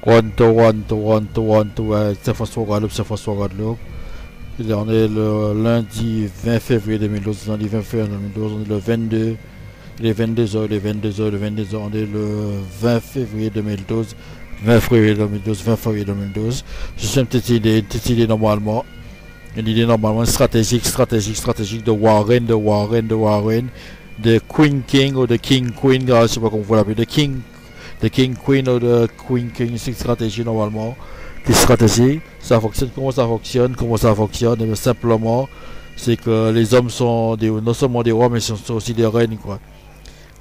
Toronto, Saint-François-Guadeloupe. Et on est le lundi 20 février 2012, lundi 20 février 2012, on est le 22, les 22h, les 22h, les 22h, on est le 20 février 2012, 20 février 2012, 20 février 2012. Je suis une petite idée normalement, stratégique de Warren, de Queen King ou de King Queen, je sais pas comment vous l'appelez, de King Queen ou de Queen King, c'est une stratégie normalement. Des stratégies, ça fonctionne, comment ça fonctionne, et simplement, c'est que les hommes sont non seulement des rois, mais sont aussi des reines, quoi.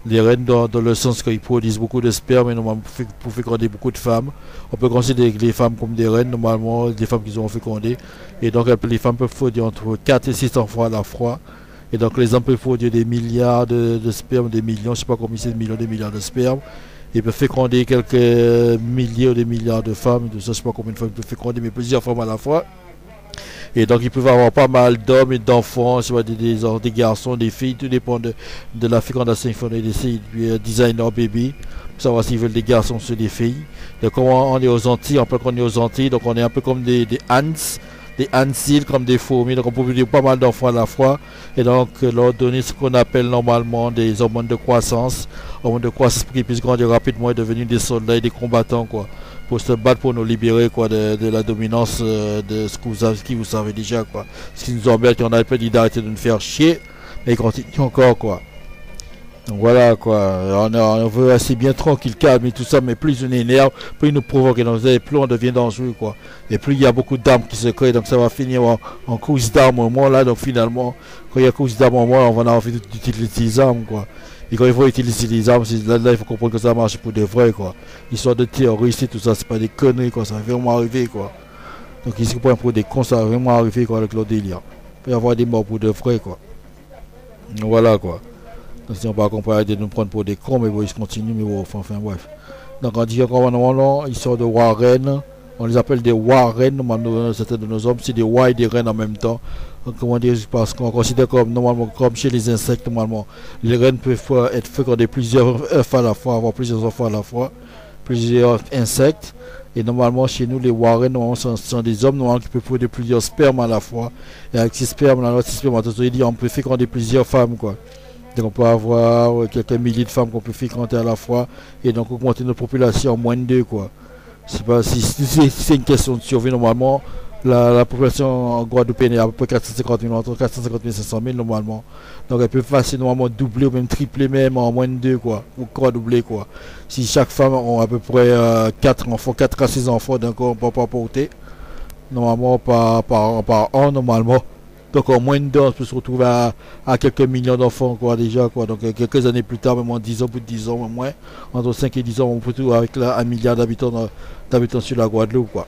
Les reines dans le sens qu'ils produisent beaucoup de sperme, et normalement pour féconder beaucoup de femmes. On peut considérer les femmes comme des reines, normalement, des femmes qui ont fécondé. Et donc les femmes peuvent produire entre 4 et 6 enfants à la fois. Et donc les hommes peuvent produire des milliards de sperme, des millions, je ne sais pas combien c'est de millions, des milliards de sperme. Il peut féconder quelques milliers ou des milliards de femmes, je ne sais pas combien de fois il peut féconder, mais plusieurs femmes à la fois. Et donc ils peuvent avoir pas mal d'hommes et d'enfants, des garçons, des filles, tout dépend de la fécondation. Il faut essayer de designer baby, pour savoir s'ils veulent des garçons ou des filles. Donc comment on est aux Antilles, donc on est un peu comme des ants. Des ants comme des fourmis, donc on peut produire pas mal d'enfants à la fois et donc leur donner ce qu'on appelle normalement des hormones de croissance pour qu'ils puissent grandir rapidement et devenir des soldats et des combattants, quoi, pour se battre pour nous libérer, quoi, de la dominance de ce que vous savez déjà, quoi. Ce qui nous embête, on a un peu dit d'arrêter de nous faire chier, mais ils continuent encore, quoi. Donc voilà, quoi, on veut assez bien tranquille, calme et tout ça, mais plus on énerve, plus il nous provoque, et plus on devient dangereux, quoi. Et plus il y a beaucoup d'armes qui se créent, donc ça va finir en course d'armes au moins là, donc finalement, quand il y a course d'armes au moins, on va avoir envie d'utiliser les armes, quoi. Et quand il faut utiliser les armes, là il faut comprendre que ça marche pour de vrai, quoi. Histoire de terroristes et tout ça, c'est pas des conneries, quoi, ça va vraiment arriver, quoi. Donc ici, pour des cons, ça va vraiment arriver, quoi, avec leur délire. Il peut y avoir des morts pour de vrai, quoi. Donc voilà, quoi. Donc si on va comparer de nous prendre pour des cons, mais bon, ils continuent, mais bon, enfin bref. Donc on dit encore normalement, ils sortent de Warren, on les appelle des Warren, normalement certains de nos hommes, c'est des rois et des reines en même temps. Donc, comment dire, parce qu'on considère comme normalement, comme chez les insectes, normalement, les reines peuvent être fécondées plusieurs œufs à la fois, avoir plusieurs enfants à la fois, plusieurs insectes. Et normalement, chez nous, les Warren, normalement, sont des hommes normalement, qui peuvent produire plusieurs spermes à la fois. Et avec ces spermes, on peut féconder plusieurs femmes, quoi. Donc on peut avoir quelques milliers de femmes qu'on peut féconder à la fois et donc augmenter notre population en moins de 2, quoi. C'est pas si c'est une question de survie normalement. La population en Guadeloupe est à peu près 450 000, entre 450 000 et 500 000 normalement. Donc elle peut facilement doubler ou même tripler même en moins de 2, quoi. Ou quadrupler, quoi. Si chaque femme a à peu près 4 enfants, 4 à 6 enfants d'un coup on peut pas porter. Normalement par an normalement. Donc en moins de 2 ans, on peut se retrouver à quelques millions d'enfants, quoi, déjà, quoi. Donc quelques années plus tard, même en 10 ans, plus de 10 ans, moins, entre 5 et 10 ans, on peut trouver avec 1 milliard d'habitants sur la Guadeloupe, quoi.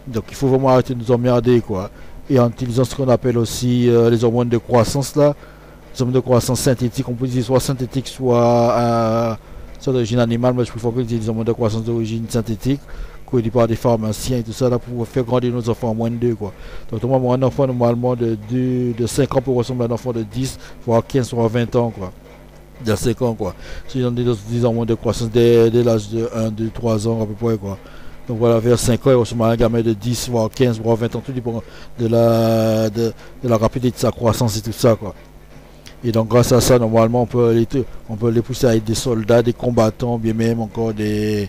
Donc il faut vraiment arrêter de nous emmerder, quoi. Et en utilisant ce qu'on appelle aussi les hormones de croissance, là, les hormones de croissance synthétiques, on peut dire soit synthétiques, soit d'origine animale, mais je préfère que les hormones de croissance d'origine synthétique, produit par des pharmaciens et tout ça là pour faire grandir nos enfants en moins de 2, quoi. Donc normalement un enfant normalement de 5 ans peut ressembler à un enfant de 10 voire 15 voire 20 ans, quoi. De 5 ans, quoi. Si on a des hormones de croissance dès l'âge de 1, 2, 3 ans à peu près, quoi. Donc voilà, vers 5 ans, il ressemble à un gamin de 10 voire 15 voire 20 ans, tout dépend de la rapidité de sa croissance et tout ça, quoi. Et donc grâce à ça, normalement on peut les pousser à être des soldats, des combattants, bien même encore des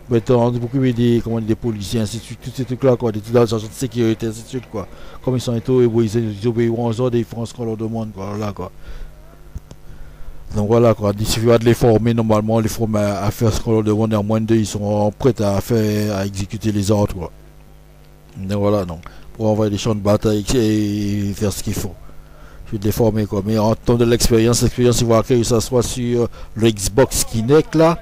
beaucoup des policiers, ainsi de suite, tous ces trucs-là, quoi, des agents de sécurité, ainsi de suite, quoi. Comme ils sont ils obéiront aux ordres et ils feront ce qu'on leur demande, quoi, là, quoi. Donc voilà, quoi, il suffit de les former, normalement, les former à faire ce qu'on leur demande, et en moins de 2, ils sont prêts à exécuter les ordres, quoi. Donc voilà, donc, pour envoyer des champs de bataille et faire ce qu'il faut. Je vais les former, quoi. Mais en temps de l'expérience, il va que ça soit sur le Xbox Kinect, là.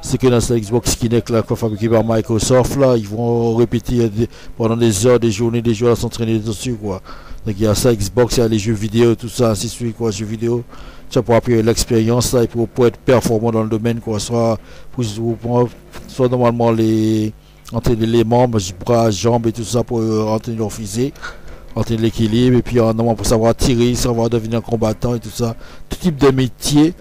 C'est que dans ce Xbox Kinect là, fabriqué par Microsoft là, ils vont répéter pendant des heures, des journées, des jours à s'entraîner dessus, quoi. Donc il y a ça Xbox, il y a les jeux vidéo, tout ça, ainsi de suite, quoi, jeux vidéo. Ça pour appuyer l'expérience là et pour être performant dans le domaine, quoi. Soit normalement entraîner les membres, bras, jambes et tout ça pour entraîner leur physique, entraîner l'équilibre et puis normalement pour savoir tirer, savoir devenir combattant et tout ça. Tout type de métier.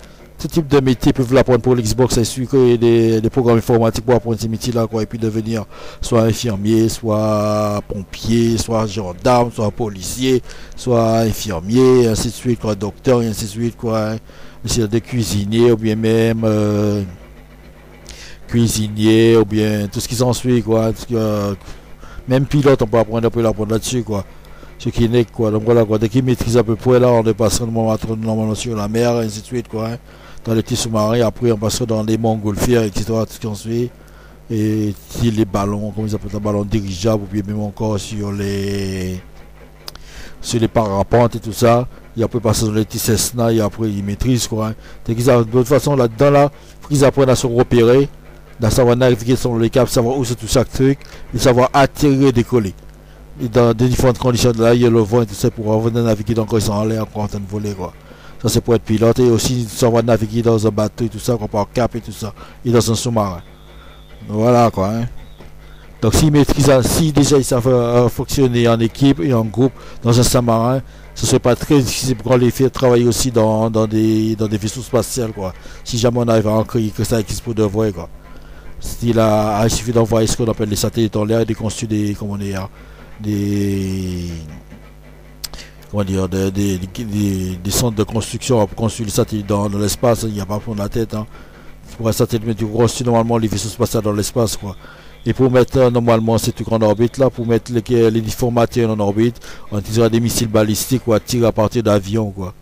tout type de métier peuvent l'apprendre pour l'Xbox. Il suffit qu'il y ait des programmes informatiques pour apprendre ces métiers-là, quoi. Et puis devenir soit infirmier, soit pompier, soit gendarme, soit policier, soit infirmier, ainsi de suite, quoi. Docteur, et ainsi de suite, quoi. Hein. De cuisinier, ou bien même cuisinier, ou bien tout ce qui s'ensuit, quoi. Même pilote, on peut l'apprendre là-dessus, quoi. Ce qui est né, quoi. Donc voilà, quoi. Dès qu'il maîtrise à peu près, là, on est passé normalement sur la mer, et ainsi de suite, quoi. Hein. Dans les petits sous-marins, après on passe dans les montgolfières, etc. Tout ce qui en suit. Et les ballons, comme ils appellent les ballons dirigeables, ou bien même encore sur les parapentes et tout ça. Et après passer dans les petits Cessna, et après ils maîtrisent, quoi. Hein. De toute façon, là-dedans, là, faut qu'ils apprennent à se repérer, à savoir naviguer sur les câbles, savoir où c'est tout chaque truc, et savoir atterrir et décoller. Et dans des différentes conditions de là, il y a le vent et tout ça pour revenir naviguer dans quand ils sont en l'air, en train de voler, quoi. Ça c'est pour être pilote et aussi savoir naviguer dans un bateau et tout ça, quoi, par cap et tout ça, et dans un sous-marin. Voilà, quoi. Hein. Donc s'ils maîtrisent, si déjà ils savent fonctionner en équipe et en groupe dans un sous-marin, ce serait pas très difficile pour les faire travailler aussi dans des vaisseaux spatials, quoi. Si jamais on arrive à en créer que ça existe pour de vrai, quoi. Il suffit d'envoyer ce qu'on appelle les satellites en l'air et de construire des centres de construction pour construire les satellites dans l'espace. Il n'y a pas pour la tête, hein. Pour un satellite, mais tu construis normalement les vaisseaux spatials dans l'espace, quoi. Et pour mettre normalement ces trucs en orbite là, pour mettre les différents matériels en orbite, on utilisera des missiles balistiques ou à tirer à partir d'avions, quoi.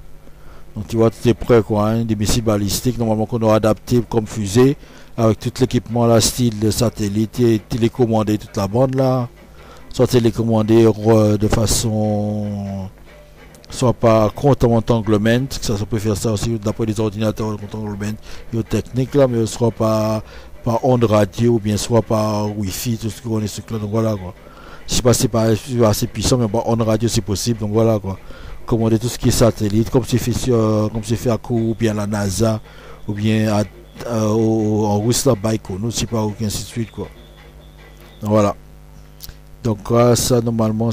Donc tu vois, tout est prêt, quoi, hein. Des missiles balistiques normalement qu'on aura adapté comme fusée avec tout l'équipement là, style de satellite et télécommandé toute la bande là. Soit télécommandé de façon soit par compte entanglement, ça peut faire ça aussi d'après les ordinateurs entanglement et techniques là, mais soit par onde radio ou bien soit par wifi, tout ce qu'on est là, donc voilà, quoi. Je sais pas si c'est pas assez puissant, mais par onde radio c'est possible, donc voilà, quoi. Commander tout ce qui est satellite, comme c'est fait à coup ou bien à la NASA ou bien en Russie là, Baïkonour, je sais pas, ou ainsi de suite, quoi. Donc voilà. Donc grâce à normalement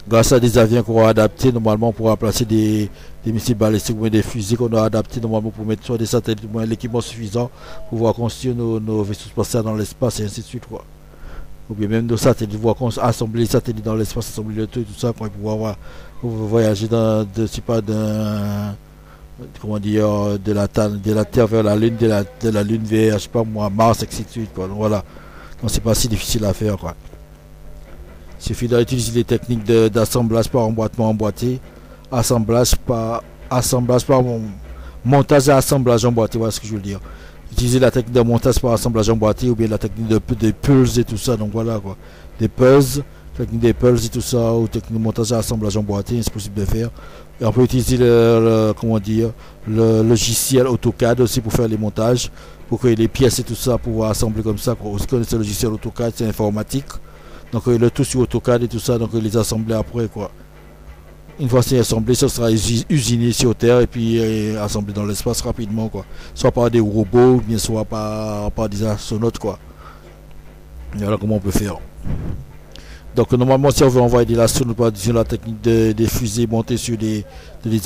grâce à des avions qu'on va adapter, normalement on pourra placer des missiles balistiques ou des fusées qu'on a adaptés normalement pour mettre sur des satellites, l'équipement suffisant pour pouvoir construire nos vaisseaux spatiaux dans l'espace et ainsi de suite, quoi. Ou bien même nos satellites, pouvoir assembler les satellites dans l'espace, assembler le tout et tout ça pour pouvoir voyager comment dire, de la Terre vers la Lune, de la Lune vers, je sais pas moi, Mars, et ainsi de suite, quoi. Donc voilà. Donc c'est pas si difficile à faire, quoi. Il suffit d'utiliser les techniques d'assemblage par emboîtement emboîté, assemblage par montage et assemblage emboîté, voilà ce que je veux dire. Utiliser la technique de montage par assemblage emboîté ou bien la technique de pulse et tout ça, donc voilà, quoi. Des pulses, technique des pulses et tout ça, ou technique de montage et assemblage emboîté, c'est possible de faire. Et on peut utiliser le logiciel AutoCAD aussi pour faire les montages, pour créer les pièces et tout ça, pour pouvoir assembler comme ça. Aussi connaître le logiciel AutoCAD, c'est informatique. Donc le tout sur AutoCAD et tout ça, donc les assembler après, quoi. Une fois c'est assemblé, ça sera usiné sur Terre et puis assemblé dans l'espace rapidement, quoi. Soit par des robots, bien soit par des astronautes, quoi. Et voilà comment on peut faire. Donc normalement si on veut envoyer des astronautes, par la technique des fusées montées sur des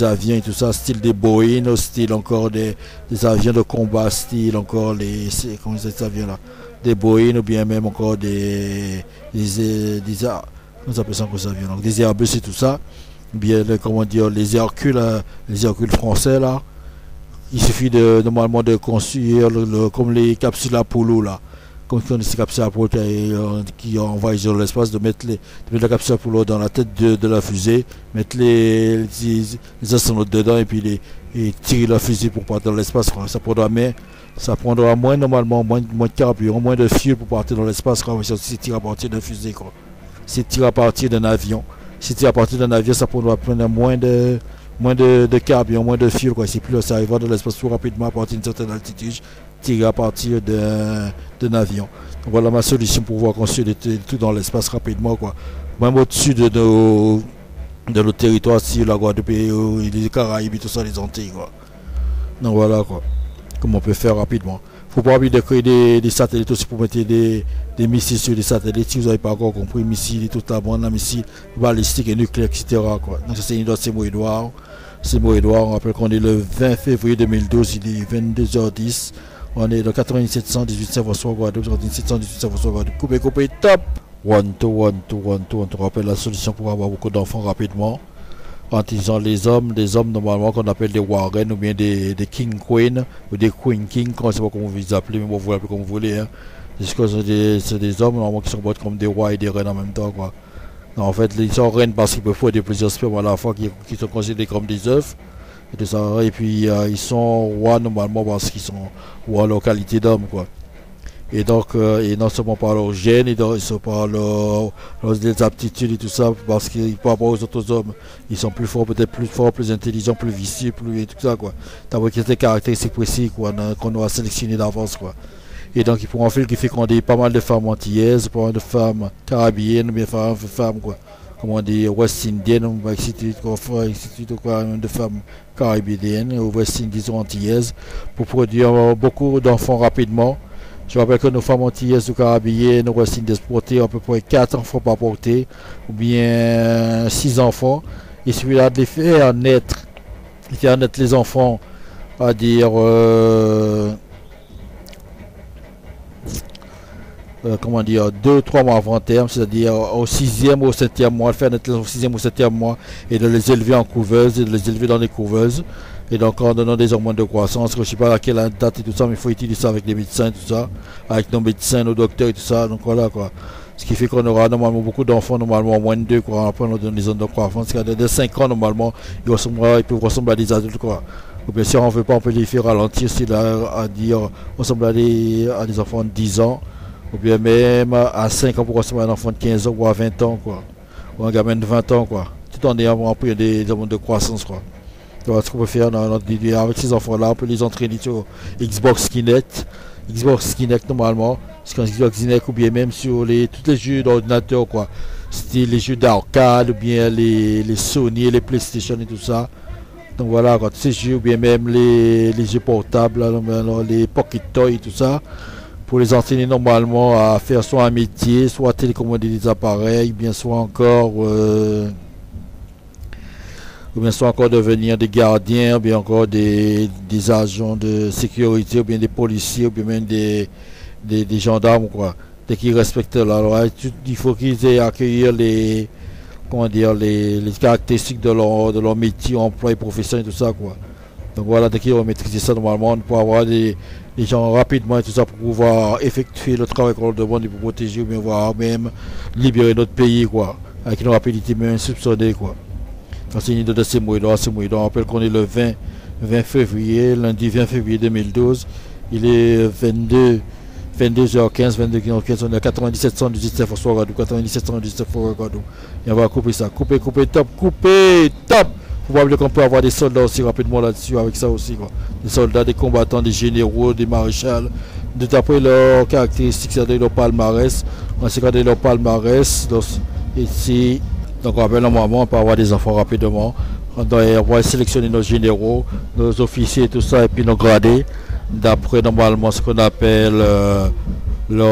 avions et tout ça, style des Boeing, style encore des avions de combat, style encore comment ces avions là, des Boeing ou bien même encore des comment ça s'appelle ça, ces avions, donc des Airbus et tout ça, bien comment dire, les Hercules français là. Il suffit normalement de construire comme les capsules Apollo là, comme ces capsules Apollo qui envoient dans l'espace, de mettre la capsule Apollo dans la tête de la fusée, mettre les astronautes dedans et puis tirer la fusée pour partir dans l'espace. Ça prendra moins normalement, moins de carburant, moins de fuel pour partir dans l'espace, c'est tiré à partir d'une fusée, quoi. C'est tiré à partir d'un avion. Si tiré à partir d'un avion, ça prendra moins de carburant, moins de fuel, quoi. C'est plus, ça arrivera dans l'espace plus rapidement à partir d'une certaine altitude, tiré à partir d'un avion. Donc voilà ma solution pour pouvoir construire tout dans l'espace rapidement, quoi. Même au-dessus de nos territoires, si la Guadeloupe, les Caraïbes et tout ça, les Antilles, quoi. Donc voilà, quoi. Comment on peut faire rapidement. Il ne faut pas oublier de créer des satellites aussi pour mettre des missiles sur des satellites. Si vous n'avez pas encore compris, missiles et toute la bande, missiles balistiques et nucléaires, etc., quoi. Donc c'est une autre, c'est moi Edouard. c'est moi Edouard. On rappelle qu'on est le 20 février 2012, il est 22h10. On est dans 9718 Saint-François Guadeloupe, 9718 Saint-François Guadeloupe. Coupé, top! One, two. On te rappelle la solution pour avoir beaucoup d'enfants rapidement. En utilisant les hommes normalement qu'on appelle des Warren ou bien des King Queen ou des Queen King, je ne sais pas comment vous les appelez, mais vous l'appelez comme vous voulez. Hein. C'est des hommes normalement qui sont comme des rois et des reines en même temps. Quoi. Non, en fait, ils sont reines parce qu'ils peuvent faire plusieurs spermes à la fois qui sont considérés comme des œufs. Et puis ils sont rois normalement parce qu'ils sont rois en qualité d'hommes. Et donc, et non seulement par leur gène, et par leurs aptitudes et tout ça, parce qu'ils par rapport aux autres hommes, ils sont plus forts, peut-être plus forts, plus intelligents, plus vicieux, plus et tout ça, quoi. T'as des caractéristiques précises, quoi, qu'on aura sélectionné d'avance, quoi. Et donc, il faut en fait qui fait qu'on a pas mal de femmes antillaises, pas mal de femmes caribéennes, bien femmes, quoi. Comment on dit, West Indiennes, on va exciter de femmes caribéennes, ou West Indies ou antillaises, pour produire beaucoup d'enfants rapidement. Je rappelle que nos femmes antillaises ou caribéennes, nos West Indies portées à peu près 4 enfants par portée, ou bien 6 enfants. Il suffit là de les faire naître les enfants, à dire, comment dire, 2-3 mois avant terme, c'est-à-dire au 6e ou au 7e mois, faire naître au 6e ou 7e mois, et de les élever en couveuse, et de les élever dans les couveuses. Et donc en donnant des hormones de croissance, je ne sais pas à quelle date et tout ça, mais il faut utiliser ça avec les médecins et tout ça, avec nos médecins, nos docteurs et tout ça, donc voilà quoi. Ce qui fait qu'on aura normalement beaucoup d'enfants, normalement moins de 2, quoi. Après on donne des zones de croissance, de 5 ans normalement, ils peuvent ressembler à des adultes quoi. Ou bien si on ne veut pas, on peut les faire ralentir, c'est là à dire, ressembler à des enfants de 10 ans, ou bien même à 5 ans pour ressembler à un enfant de 15 ans ou à 20 ans quoi. Ou un gamin de 20 ans quoi. Tout en ayant pris des hormones de croissance quoi. Donc, ce qu'on peut faire avec ces enfants-là, on peut les entraîner sur Xbox Kinect. Xbox Kinect normalement, c'est Xbox Kinect ou bien même sur tous les jeux d'ordinateur quoi. C'était les jeux d'arcade ou bien les Sony, les PlayStation et tout ça. Donc voilà, tous ces jeux ou bien même les jeux portables, les Pocket Toys et tout ça. Pour les entraîner normalement à faire soit un métier, soit télécommander des appareils, bien soit encore... ou bien soit encore devenir des gardiens, ou bien encore des agents de sécurité, ou bien des policiers, ou bien même des gendarmes, quoi. Dès qu'ils respectent la loi, il faut qu'ils aient accueillir les caractéristiques de leur métier, emploi et profession et tout ça, quoi. Donc voilà, dès qu'ils vont maîtriser ça normalement, on peut avoir des gens rapidement et tout ça pour pouvoir effectuer le travail qu'on leur demande et pour protéger, ou bien voir même libérer notre pays, quoi. Avec une rapidité même insoupçonnée, quoi. C'est une idée de ces mots-là. On rappelle qu'on est le 20 février, lundi 20 février 2012. Il est 22h15, 22h15, on est à 9718 Saint-François Guadeloupe, 9718 Saint-François Guadeloupe. Et on va couper ça. Couper, top. Probablement qu'on peut avoir des soldats aussi rapidement là-dessus avec ça aussi. Quoi. Des soldats, des combattants, des généraux, des maréchals. D'après leurs caractéristiques, c'est-à-dire leur palmarès. On sait regarder leur palmarès. Ici. Donc on rappelle normalement on peut avoir des enfants rapidement. On va sélectionner nos généraux, nos officiers et tout ça, et puis nos gradés. D'après normalement ce qu'on appelle le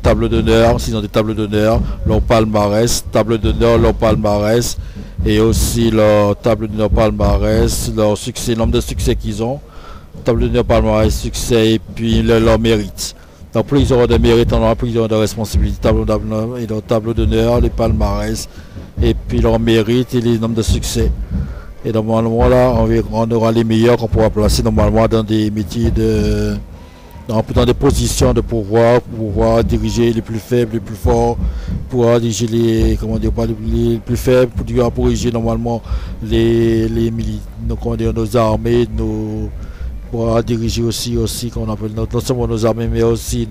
tableau d'honneur, s'ils ont des tables d'honneur, leur palmarès, table d'honneur, leur palmarès, et aussi leur table d'honneur palmarès, leur succès, le nombre de succès qu'ils ont, table d'honneur palmarès, succès, et puis leur mérite. Donc plus ils auront de mérite, plus ils auront de responsabilité, tableau d'honneur, les palmarès, et puis leur mérite et les nombres de succès. Et normalement là, on aura les meilleurs qu'on pourra placer normalement dans des métiers dans des positions de pouvoir, pour pouvoir diriger les plus faibles, les plus forts, pouvoir diriger les plus faibles, pour diriger normalement nos armées, pour diriger aussi qu'on appelle non seulement nos armées mais aussi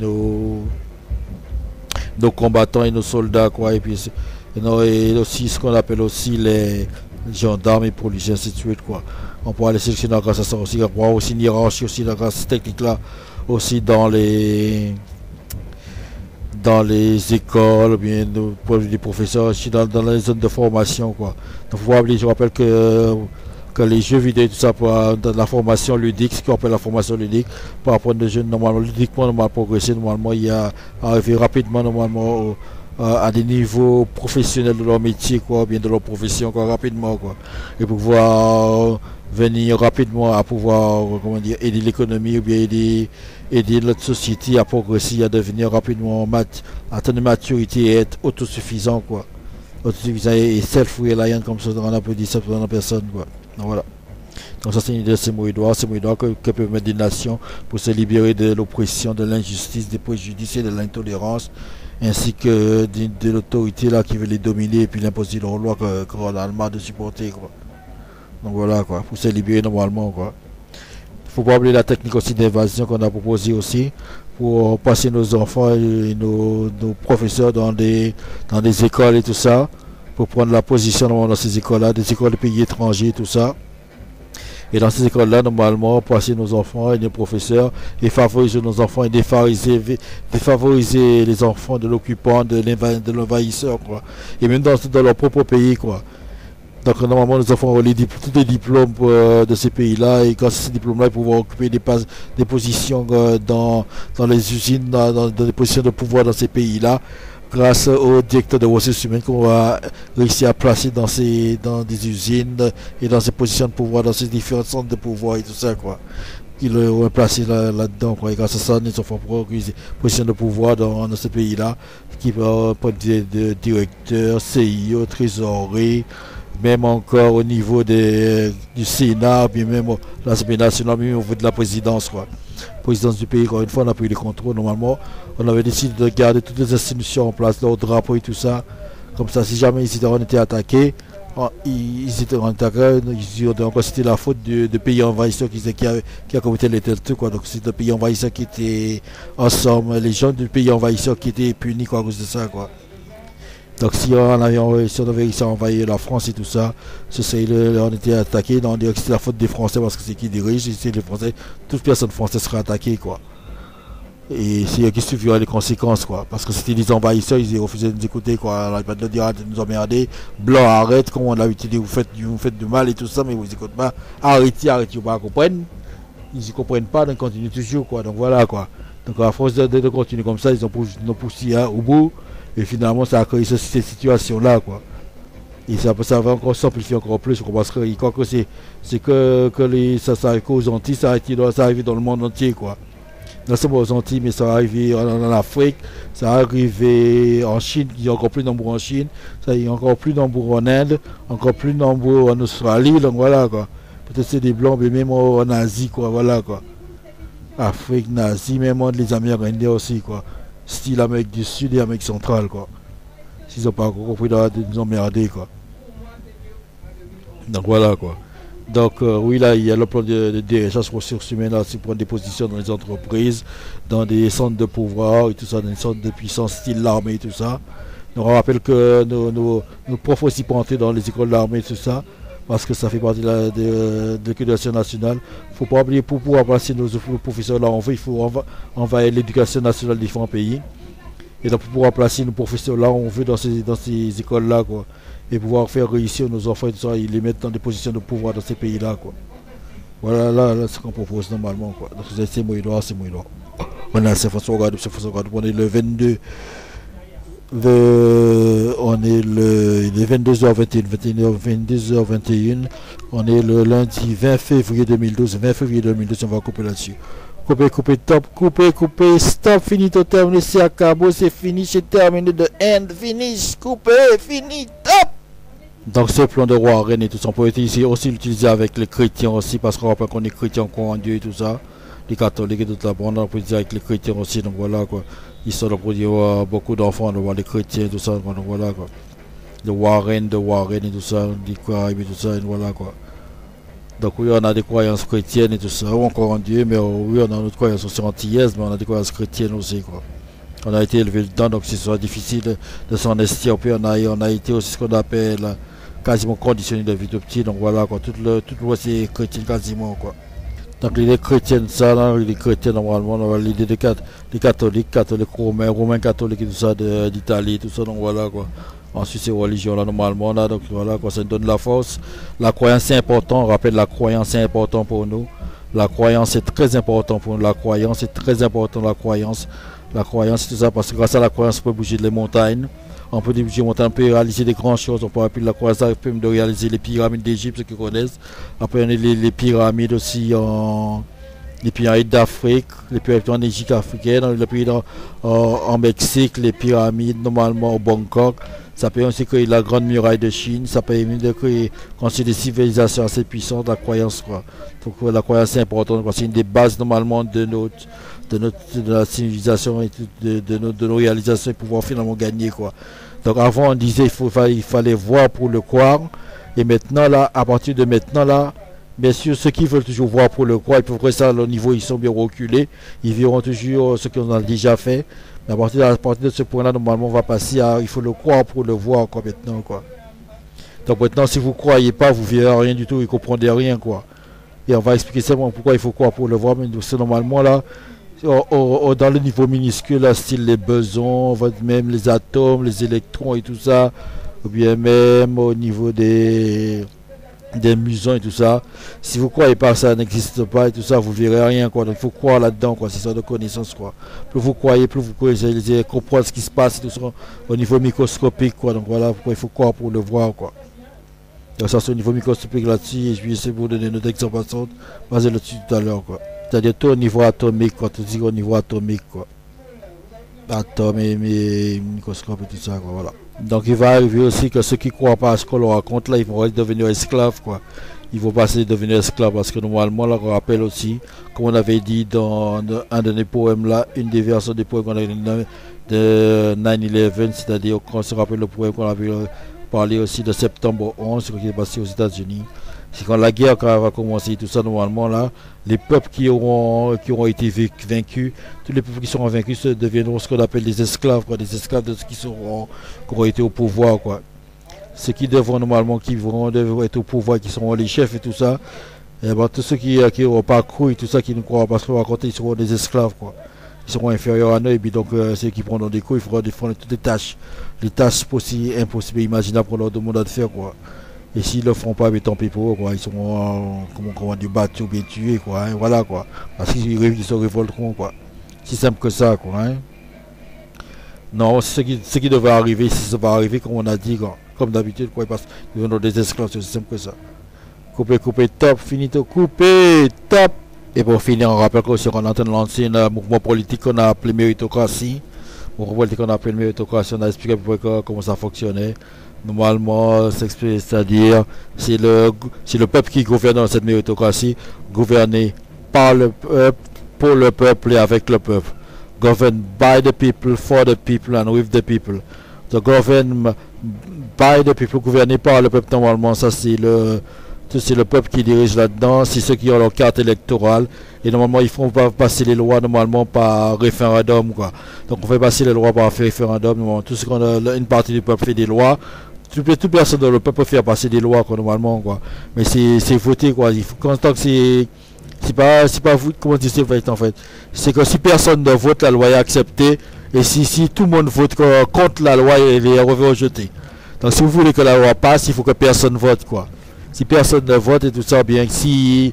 nos combattants et nos soldats quoi et puis et aussi ce qu'on appelle aussi les gendarmes et policiers ainsi de suite quoi. On pourra les sélectionner grâce à ça aussi, on pourra aussi une hiérarchie aussi grâce à cette technique là aussi dans les écoles, bien des professeurs aussi dans les zones de formation quoi. Donc je rappelle que les jeux vidéo et tout ça pour dans la formation ludique, ce qu'on appelle la formation ludique, pour apprendre des jeux normalement ludiquement, normalement progresser, normalement il y a arriver rapidement normalement à des niveaux professionnels de leur métier, quoi, bien de leur profession, quoi, rapidement, quoi. Et pouvoir venir rapidement à pouvoir, comment dire, aider l'économie ou bien aider notre société à progresser, à devenir rapidement atteindre maturité et être autosuffisant, quoi. Autosuffisant et self-reliant, comme ça, on applaudit ça pour la personne, quoi. Donc, voilà. Donc ça c'est une idée de ces mots que peuvent mettre des nations pour se libérer de l'oppression, de l'injustice, des préjudices et de l'intolérance, ainsi que de l'autorité là qui veut les dominer et puis l'imposer leur loi qu'on a le mal de supporter, quoi. Donc voilà, quoi, pour se libérer normalement, quoi. Il faut pas oublier la technique aussi d'invasion qu'on a proposée aussi pour passer nos enfants et nos professeurs dans des écoles et tout ça, pour prendre la position dans ces écoles-là, des écoles de pays étrangers et tout ça. Et dans ces écoles-là, normalement, passer nos enfants et nos professeurs et favoriser nos enfants et défavoriser les enfants de l'occupant, de l'envahisseur, quoi. Et même dans leur propre pays, quoi. Donc normalement, nos enfants ont tous les diplômes de ces pays-là et grâce à ces diplômes-là, ils pouvoir occuper des positions dans les usines, dans des positions de pouvoir dans ces pays-là, grâce aux directeurs de ressources humaines qu'on va réussir à placer dans des usines et dans ces positions de pouvoir, dans ces différents centres de pouvoir et tout ça, quoi. Ils l'ont placé là-dedans, quoi. Et grâce à ça, nous avons des positions de pouvoir dans ces pays-là, qui vont prendre des directeurs, CIO, trésorerie, même encore au niveau du Sénat, puis même l'Assemblée nationale, même au niveau de la présidence, quoi. Présidence du pays, encore une fois, on a pris les contrôles. Normalement, on avait décidé de garder toutes les institutions en place, leur drapeau et tout ça. Comme ça, si jamais ils ont été attaqués, ils étaient attaqués, ils ont encore c'était la faute de pays envahisseurs qui a commis les tels trucs, quoi. Donc c'est le pays envahisseur qui était ensemble, les gens du pays envahisseur qui étaient punis, quoi, à cause de ça, quoi. Donc si on avait réussi à envahir la France et tout ça, on était attaqué, on dirait que c'est la faute des Français parce que c'est qui dirige, c'est les Français, toute personne française sera attaquée, quoi. Et c'est eux qui subiraient les conséquences, quoi. Parce que c'était les envahisseurs, ils refusaient de nous écouter, quoi. On n'avait pas de dire, arrêtez de nous emmerder, blanc, arrête, comme on a dit, vous faites du mal et tout ça, mais vous écoutez pas, arrêtez, ils ne comprennent. Ils ne comprennent pas, donc ils continuent toujours, quoi. Donc voilà, quoi. Donc à force de continuer comme ça, ils ont poussé au bout. Et finalement, ça a créé cette situation-là, quoi. Et ça va encore s'amplifier encore plus, parce que ça arrive aux Antilles, ça arrive dans le monde entier, quoi. Non seulement aux Antilles, mais ça arrive en Afrique, ça arrive en Chine, il y a encore plus nombreux en Chine, il y a encore plus nombreux en Inde, encore plus nombreux en Australie, donc voilà, quoi. Peut-être c'est des blancs, mais même en Asie, quoi, voilà, quoi. Afrique, Asie, même les Amérindiens aussi, quoi. Style Amérique du Sud et Amérique centrale, quoi. S'ils n'ont pas encore compris, de nous emmerder, quoi. Donc voilà, quoi. Donc oui, là, il y a le plan de recherche ressources humaines, là, c'est prendre des positions dans les entreprises, dans des centres de pouvoir et tout ça, dans des centres de puissance, style l'armée et tout ça. Donc on rappelle que nos profs aussi pour entrer dans les écoles d'armée et tout ça, parce que ça fait partie de l'éducation nationale. Il ne faut pas oublier, pour pouvoir placer nos professeurs là, il faut envahir l'éducation nationale des différents pays. Et donc pour pouvoir placer nos professeurs là, on veut dans ces écoles-là, quoi. Et pouvoir faire réussir nos enfants et tout ça, et les mettre dans des positions de pouvoir dans ces pays-là, quoi. Voilà, là c'est ce qu'on propose normalement, quoi. Donc c'est moi, c'est moi. On a cette façon, on est le 22. On est le 22h21, 22h21. On est le lundi 20 février 2012. 20 février 2012, on va couper là-dessus. Couper, top, couper, stop, fini, terminé, c'est à cabo, c'est fini, c'est terminé, de end, finish, couper, fini, top. Donc ce plan de roi, reine et tout ça, on peut aussi l'utiliser avec les chrétiens aussi, parce qu'on rappelle qu'on est chrétien, qu'on en Dieu et tout ça. Les catholiques et tout ça, on peut l'utiliser avec les chrétiens aussi, donc voilà, quoi. Histoire de produire beaucoup d'enfants, de voir les chrétiens et tout ça, donc voilà, quoi. De Warren et tout ça, des Caraïbes et tout ça, et voilà, quoi. Donc oui, on a des croyances chrétiennes et tout ça, encore en Dieu, mais oui, on a notre croyance aussi antillaise, mais on a des croyances chrétiennes aussi, quoi. On a été élevé dedans, donc c'est difficile de s'en extirper. On a été aussi ce qu'on appelle quasiment conditionné de vie de petit, donc voilà, quoi. Toute loi c'est chrétien quasiment, quoi. Donc l'idée chrétienne, ça, là, l'idée chrétienne normalement, on a l'idée des catholiques romains catholiques et tout ça, d'Italie, tout ça, donc voilà, quoi. Ensuite c'est religion là normalement là, donc voilà, quoi, ça nous donne la force. La croyance c'est important, on rappelle la croyance c'est important pour nous. La croyance est très important pour nous, la croyance est très important, la croyance c'est tout ça, parce que grâce à la croyance on peut bouger les montagnes. On peut monter, on peut réaliser des grandes choses. On peut appeler la croisade, de réaliser les pyramides d'Égypte, ceux qui connaissent. Après, on a les pyramides aussi les pyramides d'Afrique, les pyramides en Égypte africaine, les pyramides en Mexique, les pyramides normalement au Bangkok. Ça permet aussi créer la grande muraille de Chine. Ça permet de créer, quand c'est des civilisations assez puissantes, la croyance, quoi. Donc la croyance est importante, c'est une des bases normalement de la civilisation et de nos réalisations pour pouvoir finalement gagner, quoi. Donc avant on disait il fallait voir pour le croire, et maintenant là, à partir de maintenant là, bien sûr ceux qui veulent toujours voir pour le croire, ils peuvent rester à leur niveau, ils sont bien reculés, ils verront toujours ce qu'on a déjà fait. Mais à partir de ce point là, normalement on va passer à il faut le croire pour le voir, quoi, maintenant, quoi. Donc maintenant si vous ne croyez pas, vous verrez rien du tout, vous ne comprenez rien, quoi. Et on va expliquer simplement pourquoi il faut croire pour le voir, mais c'est normalement là, dans le niveau minuscule, là, style les bosons, même les atomes, les électrons et tout ça, ou bien même au niveau des musons et tout ça. Si vous croyez pas que ça n'existe pas et tout ça, vous verrez rien, quoi. Donc il faut croire là-dedans, quoi. C'est ça de connaissance, quoi. Plus vous croyez, plus vous allez comprendre ce qui se passe et tout ça au niveau microscopique, quoi. Donc voilà pourquoi il faut croire pour le voir, quoi. Donc ça c'est au niveau microscopique là-dessus, et je vais essayer de vous donner notre exemple basé là-dessus tout à l'heure, quoi. C'est-à-dire tout au niveau atomique, quoi. Tout au niveau atomique, quoi. Atomes et microscope et tout ça, quoi. Voilà. Donc il va arriver aussi que ceux qui ne croient pas à ce qu'on leur raconte là, ils vont devenir esclaves, quoi. Ils vont passer à devenir esclaves parce que normalement, là, on rappelle aussi, comme on avait dit dans un de nos poèmes là, une des versions des poèmes qu'on avait de 9/11, c'est-à-dire qu'on se rappelle le poème qu'on avait parlé aussi de septembre 11, ce qui est passé aux États-Unis. C'est quand la guerre va commencer, tout ça, normalement là, les peuples qui auront été vaincus, tous les peuples qui seront vaincus deviendront ce qu'on appelle des esclaves, quoi, des esclaves de ceux qui auront été au pouvoir, quoi. Ceux qui devront normalement, qui vont être au pouvoir, qui seront les chefs et tout ça, et ben, tous ceux qui n'auront pas cru et tout ça, qui ne croient pas ce qu'on va raconter, ils seront des esclaves, quoi. Ils seront inférieurs à nous, et puis donc ceux qui prendront des coups, il faudra défendre toutes les tâches impossibles et imaginables qu'on leur demande de faire, quoi. Et s'ils ne le font pas, mais tant pis pour eux, quoi. Ils seront comment dire, battus ou bien tués, quoi, hein. Voilà, quoi. Parce qu'ils se révolteront, quoi. Si simple que ça, quoi, hein. Non, ce qui devrait arriver, si ça va arriver, comme on a dit, quoi. Comme d'habitude, quoi, ils passent devenir des esclaves, c'est aussi simple que ça. Couper, top, finito, couper, top. Et pour finir, on rappelle qu'on est en train de lancer un mouvement politique qu'on a appelé méritocratie. Mouvement politique qu'on a appelé méritocratie, on a expliqué comment ça fonctionnait. Normalement, c'est-à-dire, c'est le peuple qui gouverne dans cette méritocratie, gouverné par le peuple, pour le peuple et avec le peuple. Governed by the people, for the people and with the people. The governed by the people, gouverné par le peuple, normalement, ça c'est le peuple qui dirige là-dedans, c'est ceux qui ont leur carte électorale, et normalement ils font passer les lois normalement par référendum, quoi. Donc on fait passer les lois par référendum, tout ce qu'on a, une partie du peuple fait des lois, toute personne dans le peuple peut faire passer des lois, quoi, normalement, quoi. Mais c'est voté, quoi. Il faut tant que c'est pas vous, comment dire, c'est vrai, en fait, c'est que si personne ne vote, la loi est acceptée, et si tout le monde vote contre la loi, elle est rejetée. Donc si vous voulez que la loi passe, il faut que personne vote, quoi. Si personne ne vote et tout ça, bien, si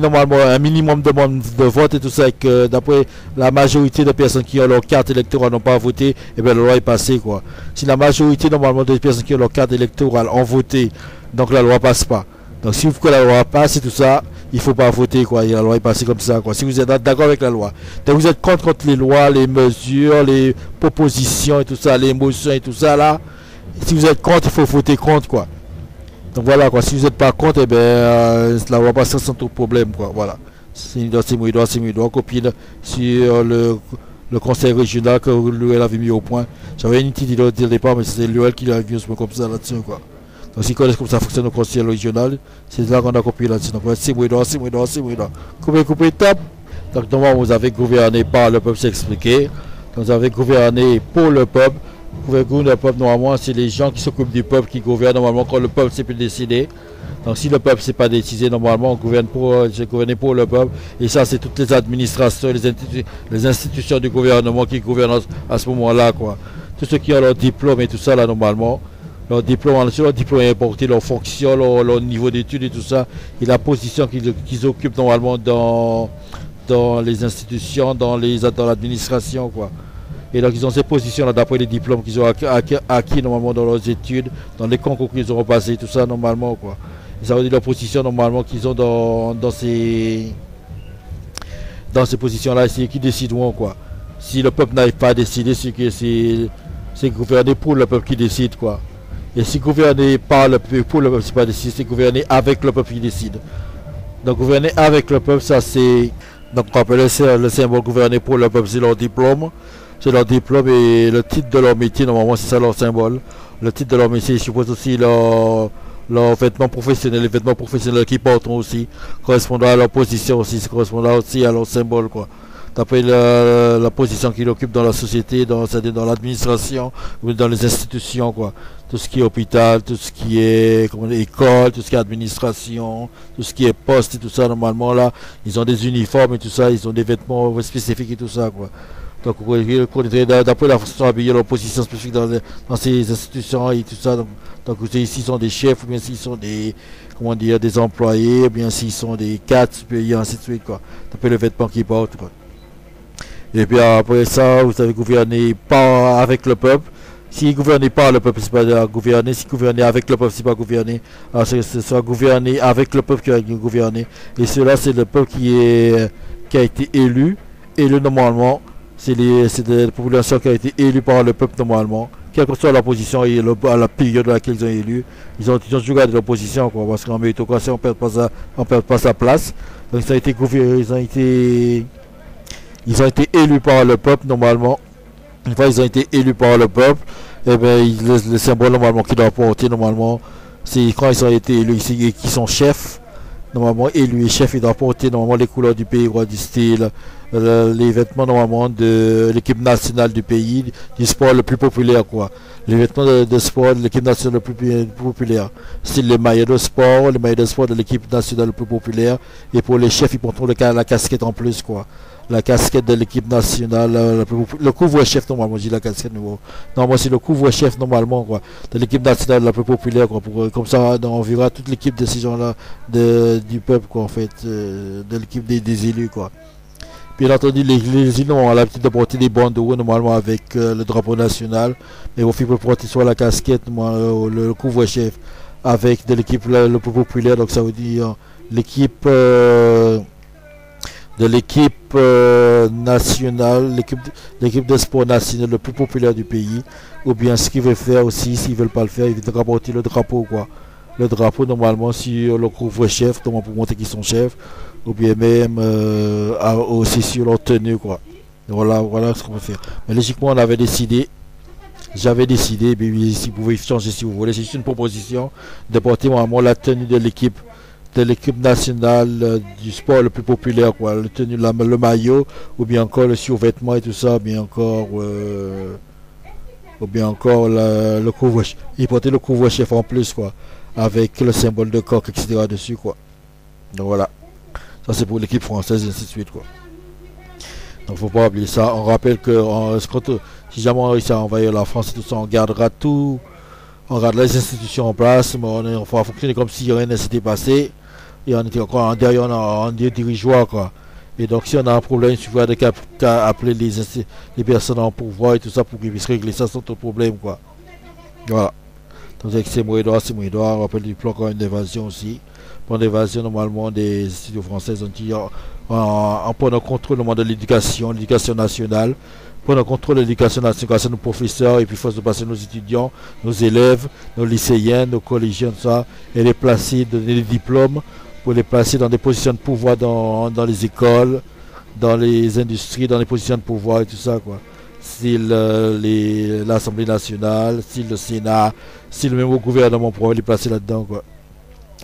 normalement un minimum de monde de vote et tout ça, et que d'après la majorité de personnes qui ont leur carte électorale n'ont pas voté, et bien la loi est passée, quoi. Si la majorité normalement des personnes qui ont leur carte électorale ont voté, donc la loi passe pas. Donc si vous voulez que la loi passe et tout ça, il faut pas voter, quoi. Et la loi est passée comme ça, quoi. Si vous êtes d'accord avec la loi, donc vous êtes contre les lois, les mesures, les propositions et tout ça, les motions et tout ça là. Si vous êtes contre, il faut voter contre, quoi. Donc voilà, quoi. Si vous n'êtes pas contre, eh bien, la loi passe sans tout problème, quoi. Voilà. C'est une copie sur le conseil régional que l'UL avait mis au point. J'avais une petite idée au départ, mais c'est l'UL qui l'a vu comme ça là-dessus, quoi. Donc s'ils connaissent comme ça fonctionne au conseil régional, c'est là qu'on a copié là-dessus. Donc c'est moi. Couper, top. Donc normalement, vous avez gouverné par le peuple, c'est expliqué. Donc vous avez gouverné pour le peuple. Le peuple, normalement, c'est les gens qui s'occupent du peuple qui gouvernent normalement quand le peuple ne sait plus décider. Donc si le peuple ne sait pas décider, normalement, on gouverne pour le peuple. Et ça, c'est toutes les administrations, les institutions du gouvernement qui gouvernent à ce moment-là, quoi. Tous ceux qui ont leur diplôme et tout ça, là, normalement, leur diplôme est importé, leur fonction, leur niveau d'études et tout ça, et la position qu'ils occupent normalement dans les institutions, dans l'administration, quoi. Et donc ils ont ces positions-là d'après les diplômes qu'ils ont acquis normalement dans leurs études, dans les concours qu'ils ont passés, tout ça normalement quoi. Ils ont dit leur position normalement qu'ils ont dans ces positions-là, c'est qui décideront quoi. Si le peuple n'arrive pas à décider, c'est gouverner pour le peuple qui décide quoi. Et si gouverner par le peuple, pour le peuple, c'est pas décider, c'est gouverner avec le peuple qui décide. Donc gouverner avec le peuple, ça c'est... Donc on appelle le symbole gouverner pour le peuple, c'est leur diplôme. C'est leur diplôme et le titre de leur métier, normalement c'est ça leur symbole. Le titre de leur métier, je suppose aussi leurs vêtements professionnels, les vêtements professionnels qu'ils portent aussi, correspondant à leur position aussi, correspondant aussi à leur symbole quoi. D'après la position qu'ils occupent dans la société, c'est-à-dire dans l'administration, ou dans les institutions quoi. Tout ce qui est hôpital, tout ce qui est école, tout ce qui est administration, tout ce qui est poste et tout ça, normalement là, ils ont des uniformes et tout ça, ils ont des vêtements spécifiques et tout ça quoi. Donc d'après la façon d'habiller leur position spécifique dans ces institutions et tout ça, donc s'ils sont des chefs ou bien s'ils sont des des employés, ou bien s'ils sont des cadres supérieurs, ainsi de suite quoi. D'après le vêtement qu'ils portent quoi. Et puis après ça, vous avez gouverné pas avec le peuple. Si gouverner par le peuple, c'est pas gouverner. Si gouverner avec le peuple, c'est pas gouverner. Alors ce sera gouverner avec le peuple qui va gouverner. Et cela, c'est le peuple qui a été élu. Élu normalement. C'est la population qui a été élue par le peuple normalement. Quelle que soit la position et la période à laquelle ils ont élu. Ils ont toujours gardé leur position quoi. Parce qu'en méritocratie, on perd pas sa place. Donc ça a été gouvernés, ils ont été élus par le peuple normalement. Une fois ils ont été élus par le peuple, et bien le symbole normalement qu'ils doivent porter normalement, c'est quand ils ont été élus et qu'ils sont chefs, normalement élus et chefs, ils doivent porter normalement les couleurs du pays, quoi, du style, les vêtements normalement de l'équipe nationale du pays, du sport le plus populaire quoi. Les vêtements de sport de l'équipe nationale le plus populaire. Style les maillots de sport de l'équipe nationale le plus populaire. Et pour les chefs, ils porteront la casquette en plus quoi. La casquette de l'équipe nationale, le couvre-chef normalement, je dis la casquette nouveau. Normalement c'est le couvre-chef normalement quoi, de l'équipe nationale la plus populaire quoi, comme ça on verra toute l'équipe de ces gens là du peuple quoi en fait, de l'équipe des élus quoi. Bien entendu les élus ont l'habitude de porter des bandeaux normalement avec le drapeau national, mais au final porter soit la casquette, le couvre-chef avec de l'équipe le plus populaire, donc ça veut dire l'équipe de l'équipe nationale, l'équipe de sport national le plus populaire du pays, ou bien ce qu'ils veulent faire aussi, s'ils veulent pas le faire, ils veulent rapporter le drapeau quoi. Le drapeau normalement sur le couvre-chef, pour montrer qu'ils sont chefs, ou bien même aussi sur leur tenue quoi. Voilà ce qu'on peut faire. Mais logiquement j'avais décidé, mais vous pouvez changer si vous voulez, c'est juste une proposition de porter vraiment la tenue de l'équipe nationale du sport le plus populaire quoi, le maillot ou bien encore le survêtement et tout ça, ou bien encore le couvre-chef, il portait le couvre-chef en plus quoi, avec le symbole de coq etc dessus quoi. Donc voilà, ça c'est pour l'équipe française et ainsi de suite quoi. Donc faut pas oublier ça. On rappelle que si jamais on réussit à envahir la France et tout ça, on gardera les institutions en place, mais on va fonctionner comme si rien ne s'était passé. Et on était encore derrière, on est dirigeois quoi. Et donc si on a un problème, il suffit d'appeler les personnes en pouvoir et tout ça pour qu'ils puissent régler ça sans tout problème quoi. Voilà. Donc c'est Moïdouard, on rappelle du plan quand même d'évasion aussi. Plan d'évasion normalement des institutions françaises en prenant contrôle de l'éducation nationale. Prendre contrôle de l'éducation nationale grâce à nos professeurs et puis force de passer nos étudiants, nos élèves, nos lycéens, nos collégiens, tout ça, et les placer, donner des diplômes pour les placer dans des positions de pouvoir dans les écoles, dans les industries, dans les positions de pouvoir et tout ça quoi. Style l'Assemblée nationale, style le Sénat, style même au gouvernement pour les placer là-dedans quoi.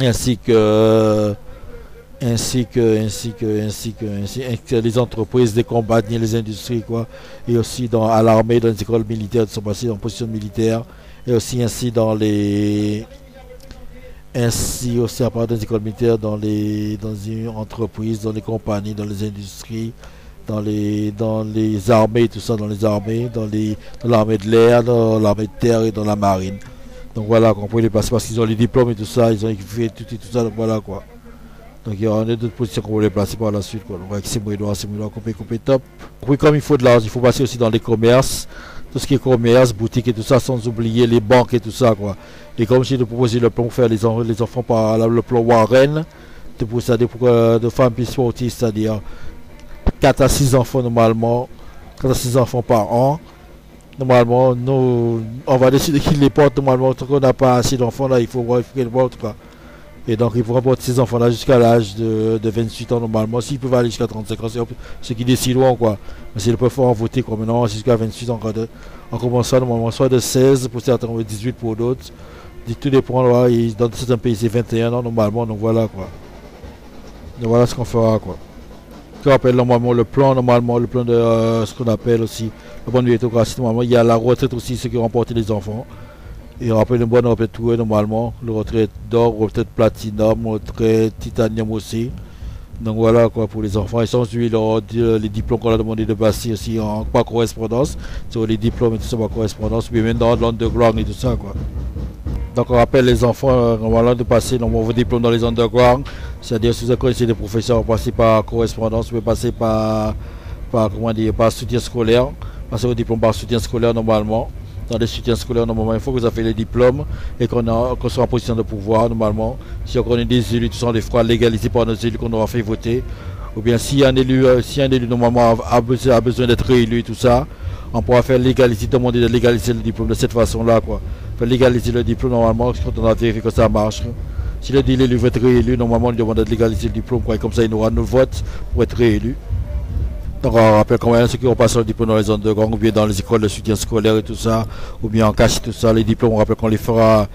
Ainsi que les entreprises, les compagnies, les industries quoi, et aussi à l'armée, dans les écoles militaires, qui sont passées en position militaire, et aussi à part des écoles militaires, dans une entreprise, dans les compagnies, dans les industries, dans les armées, tout ça, dans l'armée de l'air, dans l'armée de terre et dans la marine. Donc voilà, qu'on peut les passer parce qu'ils ont les diplômes et tout ça, ils ont fait tout et tout ça, donc voilà quoi. Donc il y aura d'autres positions qu'on va les placer par la suite, quoi. Donc avec ces moyens, couper, top. Oui, comme il faut de l'argent, il faut passer aussi dans les commerces. Tout ce qui est commerce, boutique et tout ça, sans oublier les banques et tout ça, quoi. Et comme j'ai proposé le plan pour faire les enfants par le plan Warren, de femmes puis sportives, c'est-à-dire 4 à 6 enfants normalement, 4 à 6 enfants par an. Normalement, nous, on va décider qui les porte normalement. Tant qu'on n'a pas assez d'enfants là, il faut qu'ils les portent, quoi. Et donc ils pourront porter ces enfants là jusqu'à l'âge de 28 ans normalement. S'ils peuvent aller jusqu'à 35 ans, c'est ceux qui décideront, quoi. Mais s'ils peuvent en voter comme maintenant jusqu'à 28 ans, en commençant normalement soit de 16 pour certains ou 18 pour d'autres. Tout dépend là, dans certains pays c'est 21 ans normalement, donc voilà, quoi. Donc voilà ce qu'on fera, quoi. Ce qu'on appelle normalement le plan de ce qu'on appelle aussi le plan de méritocratie. Normalement il y a la retraite aussi, ceux qui ont porté les enfants. Et on rappelle une bonne retraite tout normalement, le retraite d'or, retraite platinum, retraite titanium aussi. Donc voilà, quoi, pour les enfants. Et sans oublier les diplômes qu'on a demandé de passer aussi par correspondance, sur les diplômes et tout ça par correspondance, mais même dans l'underground et tout ça, quoi. Donc on rappelle les enfants normalement de passer vos diplômes dans les underground, c'est-à-dire si vous connaissez des professeurs, vous passez par correspondance, vous pouvez passer par soutien scolaire, passer vos diplômes par soutien scolaire normalement. Dans les soutiens scolaires, normalement, il faut que vous ayez les diplômes et qu'on soit en position de pouvoir, normalement. Si on connaît des élus, tout ça, on les fera légaliser par nos élus qu'on aura fait voter. Ou bien si un élu normalement a besoin d'être réélu, tout ça, on pourra faire légaliser, demander de légaliser le diplôme de cette façon-là, quoi. Faire légaliser le diplôme, normalement, quand on a vérifié que ça marche. Si l'élu veut être réélu, normalement, on lui demande de légaliser le diplôme, quoi. Et comme ça, il aura nos votes pour être réélu. Donc on rappelle quand même ceux qui ont passé le diplôme dans les zones de gang ou bien dans les écoles de soutien scolaire et tout ça, ou bien en cache tout ça, les diplômes, on rappelle qu'on les fera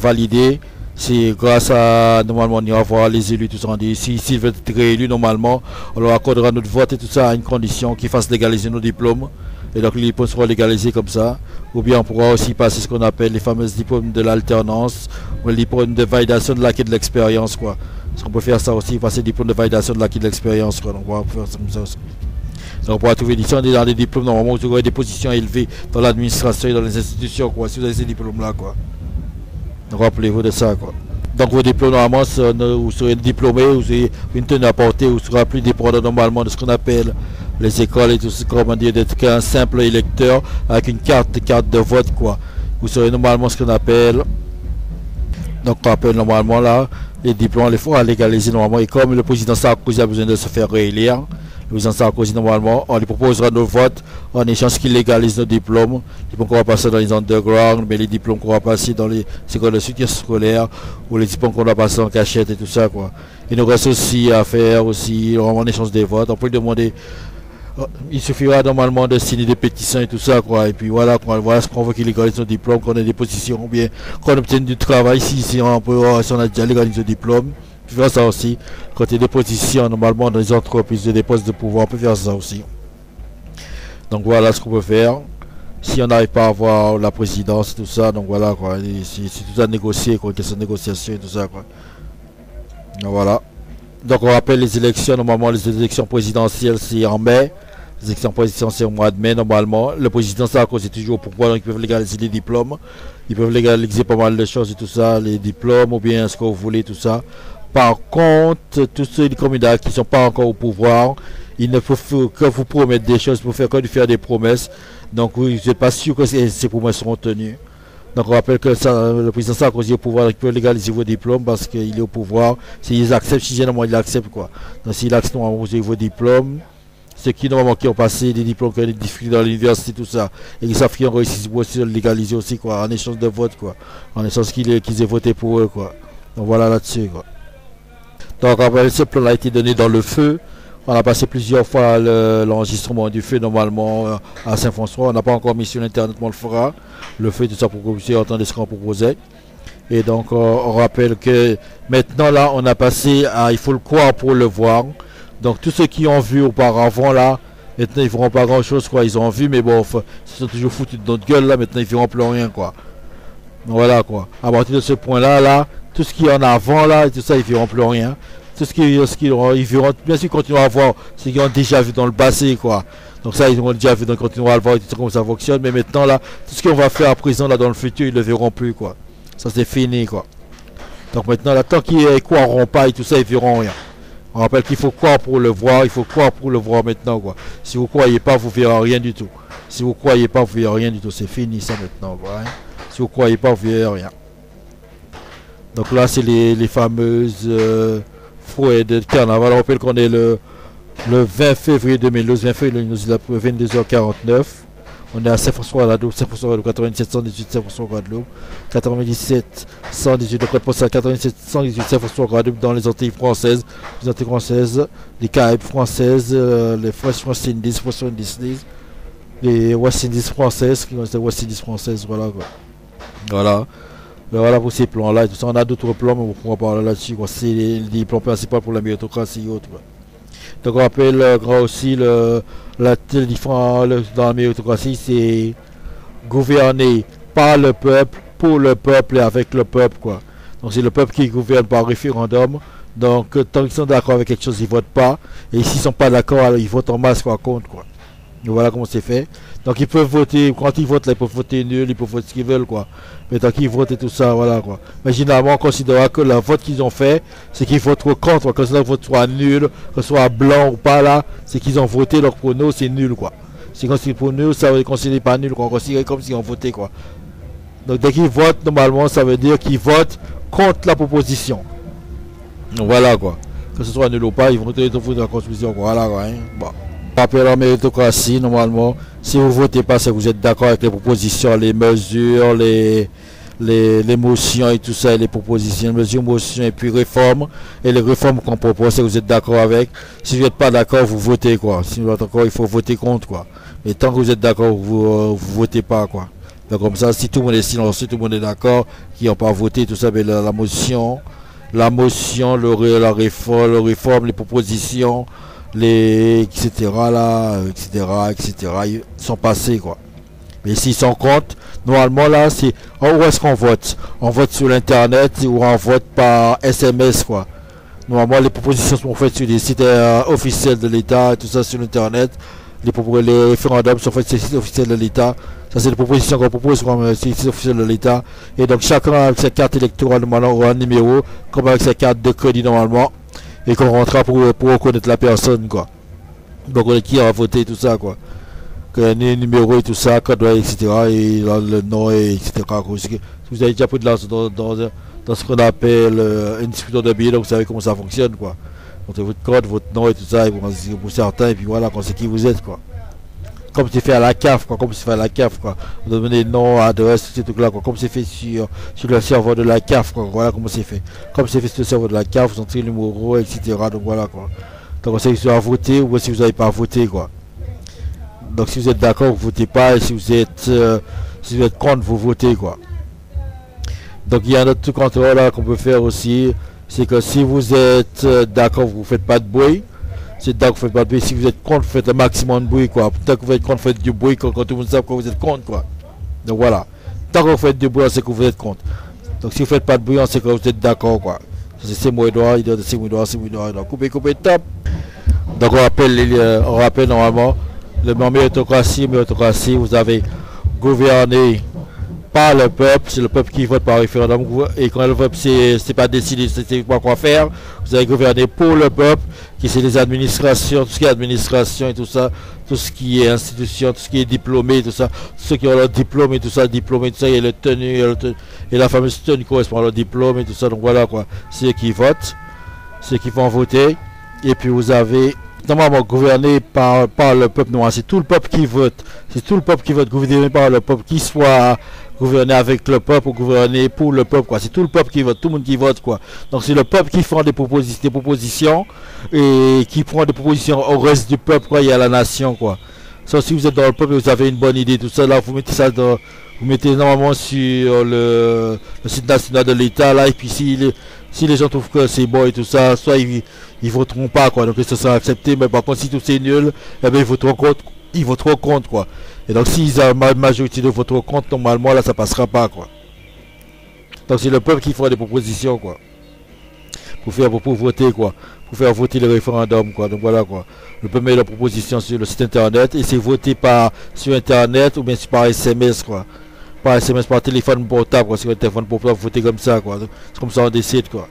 valider. C'est grâce à, normalement, on ira voir les élus, tout ça. On dit, s'ils veulent être réélus, normalement, on leur accordera notre vote et tout ça à une condition qu'ils fassent légaliser nos diplômes. Et donc les diplômes seront légalisés comme ça. Ou bien on pourra aussi passer ce qu'on appelle les fameux diplômes de l'alternance, ou les diplômes de validation de l'acquis de l'expérience, quoi. On peut faire ça aussi, passer des diplômes de validation de l'acquis de l'expérience, quoi. Donc on va faire ça comme ça aussi. Donc on pourra trouver ici, on est dans des diplômes, normalement vous aurez des positions élevées dans l'administration et dans les institutions, quoi, si vous avez ces diplômes-là, quoi. Donc rappelez-vous de ça, quoi. Donc vos diplômes, normalement, vous serez diplômé, vous avez une tenue à porter, vous serez plus dépendant normalement de ce qu'on appelle les écoles et tout ce comment dire, d'être qu'un simple électeur avec une carte de vote, quoi. Vous serez normalement ce qu'on appelle, donc on appelle normalement là, les diplômes, les fera légaliser normalement. Et comme le président Sarkozy a besoin de se faire réélire, le président Sarkozy normalement, on lui proposera nos votes en échange qu'il légalise nos diplômes. Les diplômes qu'on va passer dans les underground, mais les diplômes qu'on va passer dans les écoles de soutien scolaire, ou les diplômes qu'on va passer en cachette et tout ça, quoi. Il nous reste aussi à faire aussi en échange des votes. On peut lui demander, il suffira normalement de signer des pétitions et tout ça, quoi. Et puis voilà, voilà ce qu'on veut qu'il légalise nos diplômes, qu'on ait des positions, ou bien qu'on obtienne du travail si on a déjà légalisé nos diplômes. On peut faire ça aussi. Quand il y a des positions normalement dans les entreprises, des postes de pouvoir, on peut faire ça aussi. Donc voilà ce qu'on peut faire. Si on n'arrive pas à avoir la présidence, tout ça, donc voilà, quoi. C'est tout à négocier, quoi, question de négociation et tout ça, quoi. Donc voilà. Donc on rappelle les élections, normalement les élections présidentielles c'est en mai. Les élections présidentielles au mois de mai, normalement. Le président Sarkozy est toujours au pouvoir, donc ils peuvent légaliser les diplômes. Ils peuvent légaliser pas mal de choses et tout ça, les diplômes ou bien ce que vous voulez, tout ça. Par contre, tous ceux des candidats qui ne sont pas encore au pouvoir, il ne faut que vous promettre des choses, pour faire que de faire des promesses. Donc oui, je n'êtes pas sûr que ces promesses seront tenues. Donc on rappelle que le président Sarkozy est au pouvoir, il peut légaliser vos diplômes parce qu'il est au pouvoir. S'ils acceptent, si généralement il accepte, quoi. Donc s'il accepte vos diplômes, ceux qui normalement qui ont passé des diplômes, qui ont des difficultés dans l'université, tout ça, et qui savent qu'ils ont réussi aussi à le légaliser aussi, quoi, en échange de vote, quoi. En échange qu'ils aient voté pour eux, quoi. Donc voilà là-dessus, quoi. Donc après, ce plan a été donné dans le feu. On a passé plusieurs fois l'enregistrement du feu normalement à Saint-François. On n'a pas encore mis sur l'internet, mais on le fera. Le feu, tout ça pour que vous puissiez entendre ce qu'on proposait. Et donc on rappelle que maintenant là, on a passé à il faut le croire pour le voir. Donc tous ceux qui ont vu auparavant là, maintenant ils feront pas grand chose, quoi. Ils ont vu, mais bon, ils sont toujours foutus de notre gueule là. Maintenant ils feront plus rien, quoi. Donc, voilà, quoi. À partir de ce point là, tout ce qui est en avant là et tout ça, ils verront plus rien. Tout ce qu'ils verront, bien sûr, continueront à voir ce qu'ils ont déjà vu dans le passé, quoi. Donc ça, ils ont déjà vu, donc continueront à le voir et tout ça, comment ça fonctionne. Mais maintenant là, tout ce qu'on va faire à présent là dans le futur, ils ne le verront plus, quoi. Ça c'est fini, quoi. Donc maintenant, là, tant qu'ils ne croiront pas et tout ça, ils verront rien. On rappelle qu'il faut croire pour le voir, il faut croire pour le voir maintenant, quoi. Si vous ne croyez pas, vous ne verrez rien du tout. Si vous ne croyez pas, vous ne verrez rien du tout. C'est fini ça maintenant, quoi, hein. Si vous ne croyez pas, vous ne verrez rien. Donc là, c'est les fameuses fouets de carnaval. On rappelle qu'on est le 20 février 2012, 20 février 22h49. On est à Saint-François Guadeloupe, Saint-François Guadeloupe, 97 118 Saint-François Guadeloupe, 97 118 de code postal, 97 118 Saint-François Guadeloupe dans les Antilles françaises, les Caraïbes françaises, les West Indies, les West Indies françaises, qui sont les West Indies françaises, voilà quoi. Voilà. Mais voilà pour ces plans-là et tout ça. On a d'autres plans, mais on pourra parler là-dessus. C'est les plans principaux pour la méritocratie et autres. Donc on rappelle aussi la différence dans la méritocratie, c'est gouverner par le peuple, pour le peuple et avec le peuple, quoi. Donc c'est le peuple qui gouverne par référendum. Donc tant qu'ils sont d'accord avec quelque chose, ils votent pas. Et s'ils sont pas d'accord, alors ils votent en masse, quoi, contre, quoi. Donc voilà comment c'est fait. Donc ils peuvent voter, quand ils votent là, ils peuvent voter nul, ils peuvent voter ce qu'ils veulent, quoi. Mais tant qu'ils votent et tout ça, voilà, quoi. Mais généralement on considérera que le vote qu'ils ont fait, c'est qu'ils votent contre, que le vote soit nul, que ce soit blanc ou pas là, c'est qu'ils ont voté, donc pour nous c'est nul, quoi. C'est considéré pour nous, ça veut considérer pas nul, quoi. On considère comme s'ils ont voté, quoi. Donc dès qu'ils votent, normalement ça veut dire qu'ils votent contre la proposition. Donc voilà, quoi. Que ce soit nul ou pas, ils vont voter la constitution, quoi. Voilà, quoi, hein. Bon. Rappel en méritocratie, normalement, si vous votez pas, c'est que vous êtes d'accord avec les propositions, les mesures, les motions et tout ça, et les propositions, mesures, motions et puis réformes. Et les réformes qu'on propose, c'est que vous êtes d'accord avec. Si vous n'êtes pas d'accord, vous votez, quoi. Si vous êtes d'accord, il faut voter contre, quoi. Mais tant que vous êtes d'accord, vous votez pas, quoi. Donc comme ça, si tout le monde est silencieux, tout le monde est d'accord, qui n'ont pas voté, tout ça, mais la motion, la réforme, les propositions, etc. là, etc. Ils sont passés, quoi. Mais s'ils sont contre, normalement là, c'est où est-ce qu'on vote? On vote sur l'internet ou on vote par SMS, quoi. Normalement, les propositions sont faites sur des sites officiels de l'État, tout ça sur l'internet. Les référendums sont faits sur les sites officiels de l'État. Ça, c'est les propositions qu'on propose sur les sites officiels de l'État. Et donc, chacun avec sa carte électorale, normalement, aura un numéro, comme avec sa carte de crédit, normalement. Et qu'on rentrera pour reconnaître la personne, quoi. Donc on est qui a voté tout ça, quoi. Que le numéro et tout ça, code, etc. Et le nom, et etc. Si vous avez déjà pris de l'argent dans ce qu'on appelle un distributeur de billets, donc vous savez comment ça fonctionne, quoi. Donc votre code, votre nom et tout ça, et pour certains, et puis voilà, on sait qui vous êtes, quoi. Comme c'est fait à la CAF, quoi. Comme c'est fait à la CAF, quoi. Vous donnez nom, adresse, ces trucs-là, quoi. Comme c'est fait sur le serveur de la CAF, quoi. Voilà comment c'est fait. Comme c'est fait sur le serveur de la CAF, vous entrez le numéro, etc. Donc voilà, quoi. Donc on sait si vous avez voté ou si vous n'avez pas voté, quoi. Donc si vous êtes d'accord, vous votez pas. Et si vous êtes contre, vous votez, quoi. Donc il y a un autre contrôle là qu'on peut faire aussi. C'est que si vous êtes d'accord, vous ne faites pas de bruit. C'est d'accord, vous faites pas de bruit. Si vous êtes contre, vous faites le maximum de bruit, quoi. Tant que vous êtes contre, vous faites du bruit quand tout le monde sait que vous êtes contre, quoi. Donc voilà. Tant que vous faites du bruit, on sait que vous êtes contre. Donc si vous faites pas de bruit, on sait que vous êtes d'accord, quoi. C'est moi Edouard, il doit c'est moi Edouard. Coupez, top. Donc on rappelle normalement le méritocratie, vous avez gouverné par le peuple, c'est le peuple qui vote par référendum, et quand le peuple c'est pas décidé, c'est pas quoi faire, vous avez gouverné pour le peuple, qui c'est les administrations, tout ce qui est administration et tout ça, tout ce qui est institution, tout ce qui est diplômé, tout ça, ceux qui ont leur diplôme et tout ça, il y a le tenue, et la fameuse tenue correspond à leur diplôme et tout ça, donc voilà, quoi, c'est eux qui votent, ceux qui vont voter, et puis vous avez normalement gouverné par le peuple noir, c'est tout le peuple qui vote, gouverné par le peuple, qui soit gouverner avec le peuple ou gouverner pour le peuple, quoi. C'est tout le peuple qui vote, tout le monde qui vote, quoi. Donc c'est le peuple qui fait des propositions et qui prend des propositions au reste du peuple, quoi, et à la nation, quoi. So, si vous êtes dans le peuple et vous avez une bonne idée, tout ça, là, vous mettez ça vous mettez normalement sur le site national de l'État, là, et puis si les gens trouvent que c'est bon et tout ça, soit ils voteront pas, quoi. Donc ça sera accepté, mais par contre si tout c'est nul, eh bien ils voteront contre, quoi. Et donc s'ils ont une majorité de voteront contre, normalement là ça passera pas, quoi. Donc c'est le peuple qui fera des propositions, quoi. Pour voter, quoi. Pour faire voter le référendum, quoi. Donc voilà, quoi. Le peuple met la proposition sur le site internet et c'est voté sur internet ou bien par SMS, quoi. par SMS, par téléphone portable, quoi. C'est le téléphone portable, voter comme ça, quoi. C'est comme ça on décide, quoi.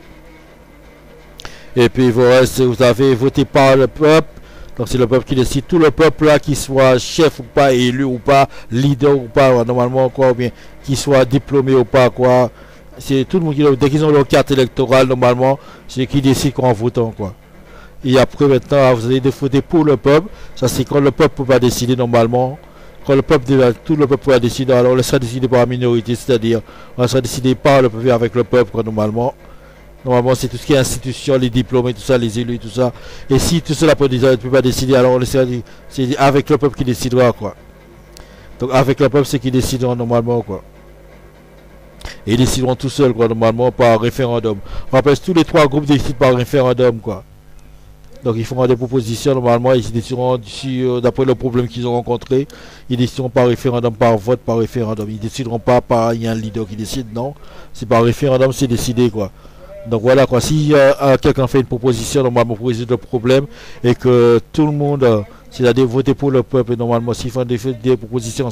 Et puis vous avez voté par le peuple. Donc c'est le peuple qui décide, tout le peuple là, qu'il soit chef ou pas, élu ou pas, leader ou pas, normalement quoi, ou bien qu'il soit diplômé ou pas, quoi. C'est tout le monde qui, dès qu'ils ont leur carte électorale, normalement, c'est qui décide en votant, quoi. Et après maintenant, vous allez voter pour le peuple. Ça c'est quand le peuple va décider normalement. Quand le peuple, tout le peuple va décider, alors on laissera décider par la minorité, c'est-à-dire on laissera décider par le peuple avec le peuple, quoi, normalement. Normalement, c'est tout ce qui est institution, les diplômés, tout ça, les élus, tout ça. Et si tout cela ne peut pas décider, alors on laissera, c'est avec le peuple qui décidera, quoi. Donc avec le peuple, c'est qui décideront normalement, quoi. Et ils décideront tout seuls, quoi, normalement, par référendum. On rappelle, tous les trois groupes décident par référendum, quoi. Donc ils feront des propositions, normalement, ils décideront d'après le problème qu'ils ont rencontré, ils décideront par référendum, par vote, par référendum. Ils décideront pas par, il y a un leader qui décide, non. C'est par référendum, c'est décidé, quoi. Donc voilà, quoi, si quelqu'un fait une proposition normalement pour résoudre le problème et que tout le monde, c'est-à-dire voter pour le peuple, et normalement s'il fait des propositions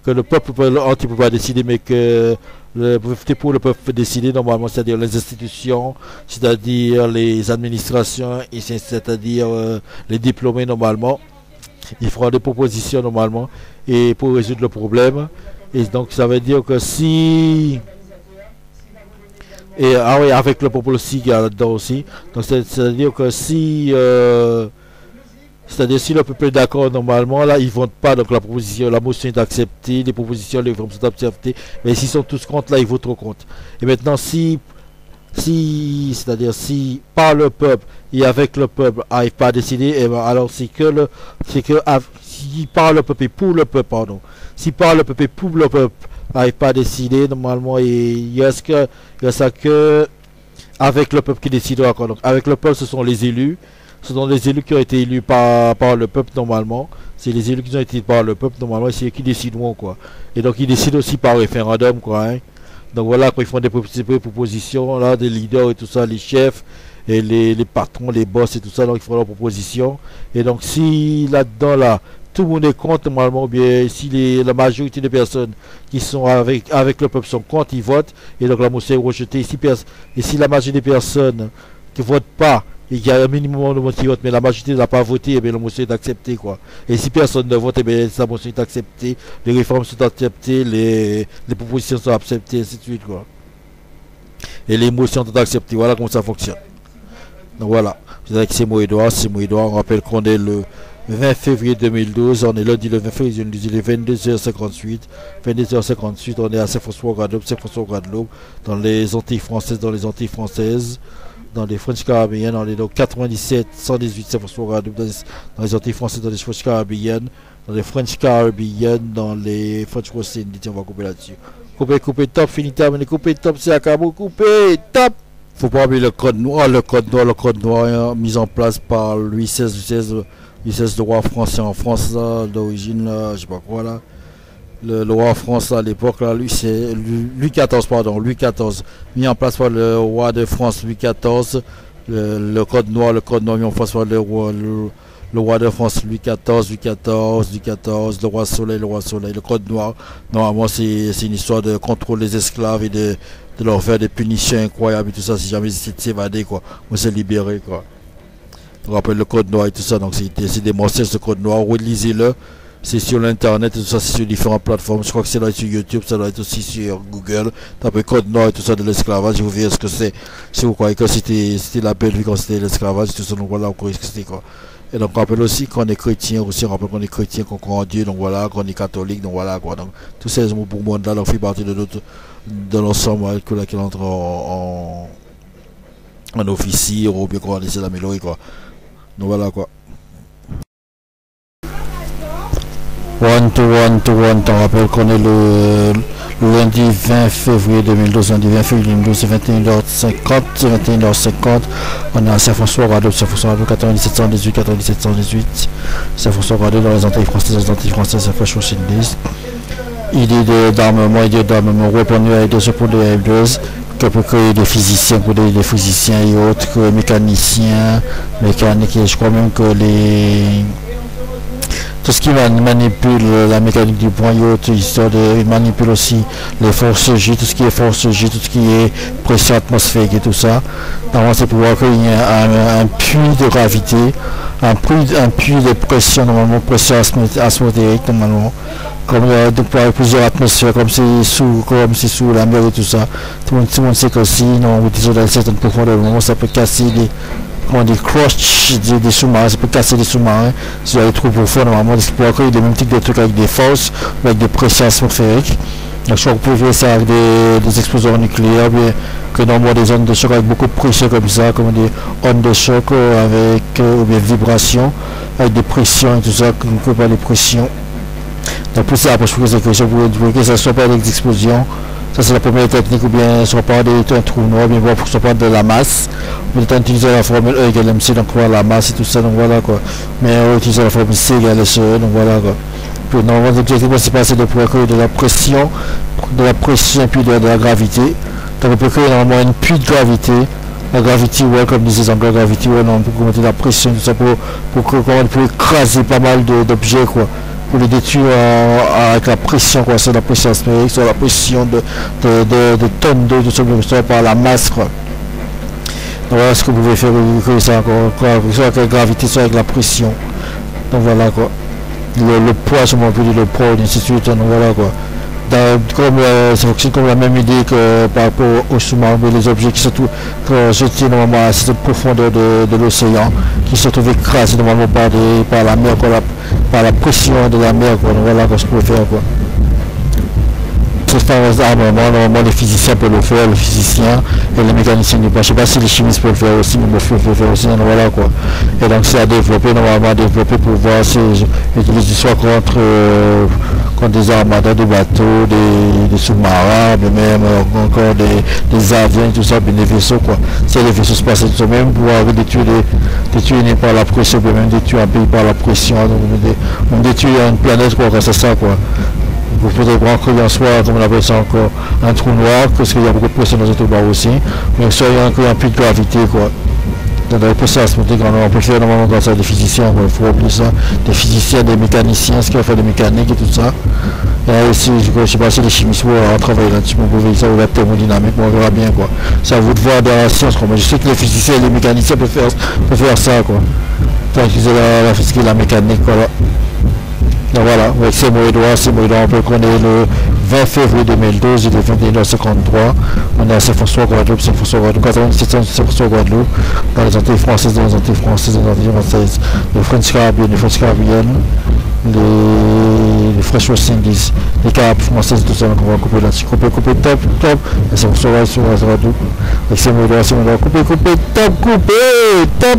que le peuple ne peut pas décider, mais que voter pour le peuple peut décider normalement, c'est-à-dire les institutions, c'est-à-dire les administrations, et c'est-à-dire les diplômés normalement, ils feront des propositions normalement et pour résoudre le problème. Et donc ça veut dire que si... Et ah oui, avec le peuple aussi, il y a là-dedans aussi. Donc c'est-à-dire que si c'est-à-dire si le peuple est d'accord normalement, là ils ne votent pas, donc la motion est acceptée, les propositions, les réformes sont acceptées, mais s'ils sont tous contre, là ils voteront contre. Et maintenant c'est-à-dire si par le peuple et avec le peuple n'arrive pas à décider, et ben alors si par le peuple et pour le peuple, pardon. Si par le peuple et pour le peuple n'arrive pas à décider, normalement il y a ça que avec le peuple qui décidera, quoi. Donc avec le peuple ce sont les élus. Ce sont les élus qui ont été élus par le peuple normalement. C'est les élus qui ont été élus par le peuple normalement, c'est eux qui décideront, quoi. Et donc ils décident aussi par référendum, quoi, hein. Donc voilà, quand ils font des propositions là, des leaders et tout ça, les chefs et les patrons, les boss et tout ça, donc ils font leurs propositions. Et donc si là-dedans là, tout le monde est contre normalement, bien si la majorité des personnes qui sont avec le peuple sont contre, ils votent, et donc la motion est rejetée. Et si la majorité des personnes qui ne votent pas, et qu'il y a un minimum de monde qui vote, mais la majorité n'a pas voté, et bien la motion est acceptée, quoi. Et si personne ne vote, et bien la motion est acceptée, les réformes sont acceptées, les propositions sont acceptées, ainsi de suite, quoi. Et les motions sont acceptées, voilà comment ça fonctionne. Donc voilà, vous êtes avec Simo Edouard, on rappelle qu'on est le 20 février 2012, on est lundi le 20 février 2012, il est 22h58, on est à Saint-François-Guadeloupe, dans les Antilles françaises, dans les French Caribbean, on est donc 97, 118 Saint-François-Guadeloupe, dans les Antilles françaises, dans les French Caribbean, dans les French West Indies, on va couper là-dessus. Couper, top, fini, terminé, couper, top, c'est à cabo, couper, top. Faut pas oublier le code noir, hein, mis en place par Louis XVI, le roi français en France, là, d'origine, là, je sais pas quoi, là. Le roi France à l'époque, là, Louis XIV, mis en place par le roi de France, Louis XIV, le code noir mis en place par le roi de France, Louis XIV, le roi Soleil, le code noir. Normalement, c'est une histoire de contrôle des esclaves et de leur faire des punitions incroyables et tout ça, si jamais ils essaient de s'évader, quoi, ou se libérer, quoi. On rappelle le code noir et tout ça, donc c'est des mensonges, ce code noir, relisez-le. C'est sur l'internet et tout ça, c'est sur différentes plateformes. Je crois que c'est là sur YouTube, ça doit être aussi sur Google. Tapez code noir et tout ça de l'esclavage, vous verrez ce que c'est. Si vous croyez que c'était la belle vie quand c'était l'esclavage, tout ça, donc voilà, vous croyez que c'était, quoi. Et donc on rappelle aussi qu'on est chrétien, on rappelle qu'on est chrétien, qu'on croit en Dieu, donc voilà, qu'on est catholique, donc voilà, quoi. Donc tous ces mots pour moi là, on fait partie de l'ensemble que laquelle entre en officier, ou bien qu'on essaie d'améliorer, quoi. Donc voilà, quoi. One to one, on rappelle qu'on est le lundi 20 février 2012, lundi 20 février 2012, 21h50, on est à Saint-François-Guadeloupe, 9718, Saint-François-Guadeloupe dans les Antilles françaises, Saint-François Indies. Idée d'armement, répondre à des pour des F2, que pour créer des physiciens, et autres, mécaniciens, mécaniques, et je crois même que tout ce qui manipule la mécanique du point, il manipule aussi les forces J, tout ce qui est force J, tout ce qui est pression atmosphérique et tout ça. Normalement, c'est pour voir qu'il y a un puits de gravité, un puits de pression, normalement, pression atmosphérique, normalement. Comme pour plusieurs atmosphères, comme c'est sous la mer et tout ça. Tout le monde sait que si on utilise dans certaines profondeurs, ça peut casser des crush des sous-marins, ça peut casser des sous-marins si vous allez trop profond. Normalement, il peut accueillir des mêmes types de trucs avec des forces, avec des pressions atmosphériques. Donc, je crois que vous pouvez faire ça avec des explosions nucléaires, bien que normalement des ondes de choc avec beaucoup de pression comme ça, comme des ondes de choc avec ou bien vibrations, avec des pressions et tout ça, qu'on peut pas des pressions. Donc pour ça, je pose des questions pour que ça ne soit pas des explosions. Ça c'est la première technique, ou bien soit pas un trou noir, bien voir pour que ce soit pas de la masse. On peut utiliser la formule E égale MC, donc voilà la masse et tout ça, donc voilà quoi. Mais on va utiliser la formule C égale SE, donc voilà quoi. Puis normalement l'objectif principal c'est de pouvoir créer de la pression puis de la gravité. Donc on peut créer normalement une puits de gravité. La gravity well, comme disait les Anglais, gravity well, on peut mettre de la pression, tout ça pour écraser pas mal d'objets quoi. Pour les détruire avec la pression, quoi, c'est la pression atmosphérique, c'est la pression de tonnes de sublimation par la masse, quoi. Donc voilà ce que vous pouvez faire, vous créez ça encore, soit avec la gravité, soit avec la pression. Donc voilà quoi. Le poids, si on peut dire le poids, et ainsi de suite, donc voilà quoi. Ça fonctionne comme la même idée que par rapport aux sous-marins, les objets qui se trouvent jetés normalement à cette profondeur de l'océan, qui se trouvent écrasés normalement par la mer, par la pression de la mer, quoi. Donc voilà ce qu'on peut faire quoi. Normalement les physiciens peuvent le faire, les physiciens et les mécaniciens du bois. Je ne sais pas si les chimistes peuvent le faire aussi, mais le faire aussi, donc voilà quoi. Et donc c'est à développer, normalement à développer pour voir si utiliser soit contre des armateurs de bateaux, des sous-marins, mais même encore des avions, tout ça, mais des vaisseaux quoi. Si les vaisseaux se passent tout ça, même pouvoir détruire par la pression, même détruire un pays par la pression, donc on détruit une planète quoi, c'est ça quoi. Vous pouvez voir qu'il y a soit, comme on appelle ça encore, un trou noir, parce qu'il y a beaucoup de pression dans ce trou noir aussi, mais soit il y a un puits de gravité quoi. Donc la pression atmosphérique, on peut faire normalement dans ça des physiciens, il faut oublier ça, des physiciens, des mécaniciens, ce qui va faire des mécaniques et tout ça. Et aussi, je ne sais pas si les chimistes vont travailler là-dessus, vous pouvez ça ou la thermodynamique, on verra bien quoi. C'est à vous de voir dans la science quoi. Mais je sais que les physiciens et les mécaniciens peuvent faire ça quoi. Tant qu'ils ont la physique et la mécanique quoi. Donc voilà, avec ces mots Edouard, on peut connaître le 20 février 2012, il est 21h53. On est à Saint-François Guadeloupe, 97 Guadeloupe, dans les Antilles françaises, dans les Antilles françaises, les French Caribbean, les French West Indies, les Caraïbes françaises, tout ça, donc on va couper là-dessus, couper, top, et Saint-François Guadeloupe, avec ces mots Edouard, couper, top.